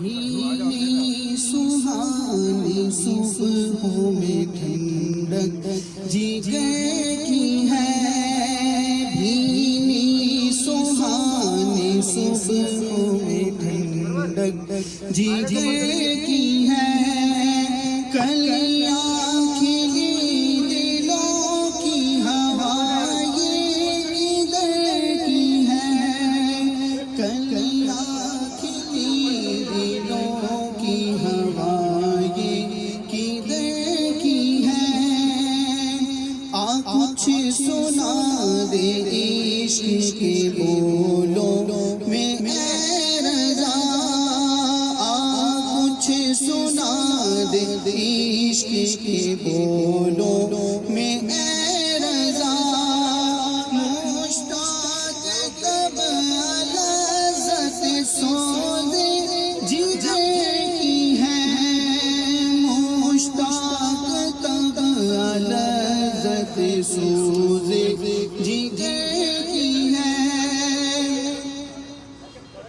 بھینی سہانی صبحوں میں ٹھنڈک جگر کی ہے، بھینی سہانی صبحوں میں ٹھنڈک جگر کی ہے، کلیاں کھلی دلوں کی ہوا یہ ادھر کی ہے، کلیاں کھلی دلوں کی ہوا یہ کدھر کی ہے، کچھ سنا دے عشق کے بولوں میں اے رضا، کچھ سنا دے عشق کے بولوں میں اے رضا، مشتاق تب لذت سوز جگر کی ہے، مشتاق تب لذت سوز جگر